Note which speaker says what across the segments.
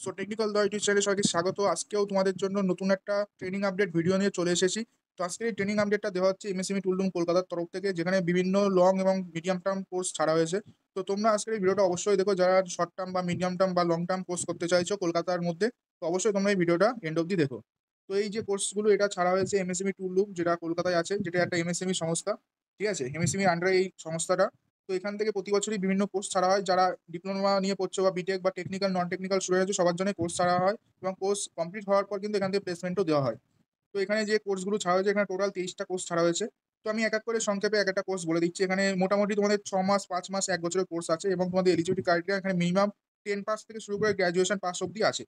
Speaker 1: So technical the YouTube চ্যানেলে সবাইকে স্বাগত। আজকেও তোমাদের জন্য নতুন একটা ট্রেনিং আপডেট ভিডিও নিয়ে চলে এসেছি। তো আজকের এই ট্রেনিং আপডেটটা দেওয়া হচ্ছে এমএসএমই টুলরুম কলকাতার তরফ থেকে, যেখানে বিভিন্ন লং এবং মিডিয়াম টার্ম কোর্স ছাড়া হয়েছে। তো তোমরা আজকের এই ভিডিওটা অবশ্যই দেখো, যারা শর্ট টার্ম বা মিডিয়াম টার্ম বা লং টার্ম কোর্স করতে চাইছো কলকাতার মধ্যে, তো অবশ্যই তোমরা এই ভিডিওটা এন্ড অবধি দেখো। তো এই যে কোর্সগুলো এটা ছাড়া হয়েছে এমএসএমই টুলরুম, যেটা কলকাতায় আছে, যেটা একটা এমএসএমই সংস্থা, ঠিক আছে, এমএসএমই আন্ডারে এই সংস্থাটা। তো এখান থেকে প্রতি বছরই বিভিন্ন কোর্স ছাড়া হয়। যারা ডিপ্লোমা নিয়ে পড়ছো বা বিটেক বা টেকনিক্যাল নন টেকনিক্যাল স্টুডেন্ট আছে, সবার জন্য কোর্স ছাড়া হয় এবং কোর্স কমপ্লিট হওয়ার পর কিন্তু এখান থেকে প্লেসমেন্টও দেওয়া হয়। তো এখানে যে কোর্সগুলো ছাড়া হয়েছে, এখানে টোটাল 23টা কোর্স ছাড়া হয়েছে। তো আমি এক এক করে সংক্ষেপে এক একটা কোর্স বলে দিচ্ছি। এখানে মোটামুটি তোমাদের 6 মাস, 5 মাস, 1 বছরের কোর্স আছে এবং তোমাদের এলিজিবিলিটি ক্রাইটেরিয়া এখানে মিনিমাম 10 পাস থেকে শুরু করে গ্র্যাজুয়েশন পাস অব্দি আছে।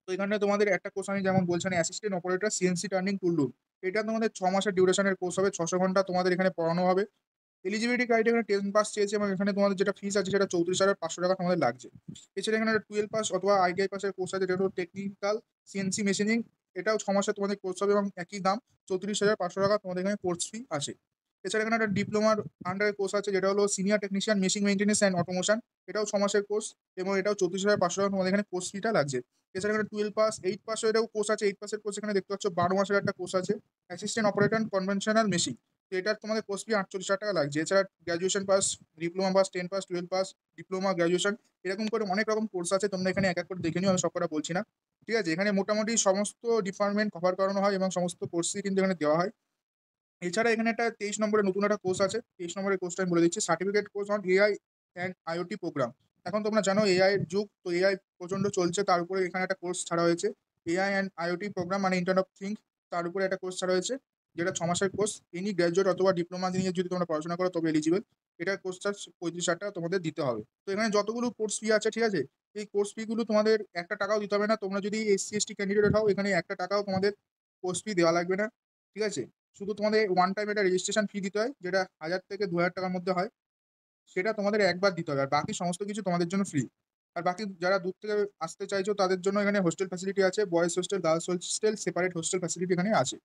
Speaker 1: তো এখানে তোমাদের একটা কোর্স আমি যেমন বলছি, অ্যাসিস্ট্যান্ট অপারেটর সিএনসি টার্নিং টুল রুম। এটা তোমাদের 6 মাসের ডিউরেশনের কোর্স হবে, 600 ঘন্টা তোমাদের এখানে পড়ানো হবে। এলিজিবিলিটি ক্রাইটেরিয়া 10 পাস চেয়েছে এবং এখানে তোমাদের যেটা ফিস আছে সেটা 34,500 টাকা তোমাদের লাগছে। এছাড়া এখানে 12 পাস অথবা আইটিআই পাসের কোর্স আছে, যেটা হলো টেকনিক্যাল সিএনসি মেশিনিং। এটাও 6 মাসের তোমাদের কোর্স হবে এবং একই দাম 34,500 টাকা তোমাদের এখানে কোর্স ফি আছে। এছাড়া এখানে একটা ডিপ্লোমার আন্ডারে কোর্স আছে, যেটা হলো senior technician machine maintenance and automation. এটাও 6 মাসের কোর্স এবং এটাও 34,500 টাকা তোমাদের এখানে কোর্স ফিটা লাগছে। এছাড়া এখানে 12 পাস, 8 পাসের এটাও কোর্স আছে। 8 পাসের কোর্স এখানে দেখতে পাচ্ছ 12 মাসের একটা কোর্স আছে, অ্যাসিস্ট্যান্ট অপারেটর কনভেনশনাল মেশিন। তো এটার তোমাদের কোর্স ফি 48,000 টাকা লাগছে। এছাড়া graduation pass, diploma pass, 10 pass, 12 pass, diploma, graduation, এরকম করে অনেক রকম কোর্স আছে। তোমরা এখানে এক এক করে দেখে নিও, আমি সব কটা বলছি না, ঠিক আছে। এখানে মোটামুটি সমস্ত ডিপার্টমেন্ট কভার করানো হয় এবং সমস্ত কোর্সই কিন্তু এখানে দেওয়া হয়। এছাড়া এখানে একটা 23 নম্বরের নতুন একটা কোর্স আছে। 23 নম্বরের কোর্সটা আমি বলে দিচ্ছি, certificate course on AI and IoT program. এখন তোমরা জানো এআই এর যুগ, তো এআই প্রচন্ড চলছে, তার উপরে এখানে একটা কোর্স ছাড়া হয়েছে, এআই অ্যান্ড আইওটি প্রোগ্রাম মানে ইন্টারনেট অফ থিংস। তার উপরে একটা কোর্স ছাড়া হয়েছে, যেটা 6 মাসের কোর্স। এনি গ্র্যাজুয়েট অথবা ডিপ্লোমা নিয়ে যদি তোমরা পড়াশোনা করো তবে এলিজিবল। এটা কোর্সটা 35,000 টাকা তোমাদের দিতে হবে। তো এখানে যতগুলো কোর্স ফি আছে, ঠিক আছে, এই কোর্স ফি গুলো তোমাদের একটা টাকাও দিতে হবে না। তোমরা যদি এসসি এসটি ক্যান্ডিডেট হও, এখানে একটা টাকাও তোমাদের কোর্স ফি দেওয়া লাগবে না, ঠিক আছে। শুধু তোমাদের ওয়ান টাইম একটা রেজিস্ট্রেশন ফি দিতে হয়, যেটা 1,000 থেকে 2,000 টাকার মধ্যে হয়। সেটা তোমাদের একবার দিতে হবে, আর বাকি সমস্ত কিছু তোমাদের জন্য ফ্রি। আর বাকি যারা দূর থেকে আসতে চাইছো তাদের জন্য এখানে হোস্টেল ফ্যাসিলিটি আছে, boys hostel, girls hostel, separate hostel facility এখানে আছে।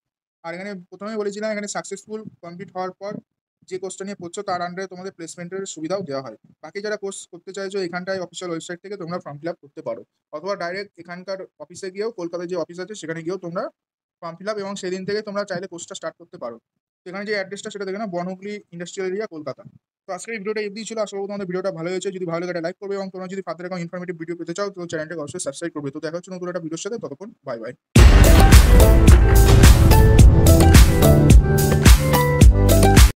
Speaker 1: আর এখানে প্রথমে বলেছিলাম, এখানে সাকসেসফুল কমপ্লিট হওয়ার পর যে কোর্সটা নিয়ে পড়ছো তার আন্ডারে তোমাদের প্লেসমেন্টের সুবিধাও দেওয়া হয়। বাকি যারা কোর্স করতে চাইছো, এখানটায় অফিসিয়াল ওয়েবসাইট থেকে তোমরা ফর্ম ফিল আপ করতে পারো, অথবা ডাইরেক্ট এখানকার অফিসে গিয়েও, কলকাতায় যে অফিস আছে সেখানে গিয়েও তোমরা ফর্ম ফিল আপ এবং সেদিন থেকে তোমরা চাইলে কোর্সটা স্টার্ট করতে পারো। তো এখানে যে অ্যাড্রেসটা সেটা দেখে না, বনহুগলি ইন্ডাস্ট্রিয়াল এরিয়া, কলকাতা। তো আজকের এই ভিডিওটা এমনি ছিল। আশা করব তোমাদের ভিডিওটা ভালো হয়েছে। যদি ভালো লাগে লাইক করবে এবং তোমরা যদি ফার্দার কোনো ইনফরমেটিভ ভিডিও পেতে চাও তো চ্যানেলটাকে অবশ্যই সাবস্ক্রাইব করবে। তো দেখা হচ্ছে নতুন একটা ভিডিওর সাথে, ততক্ষণ বাই বাই।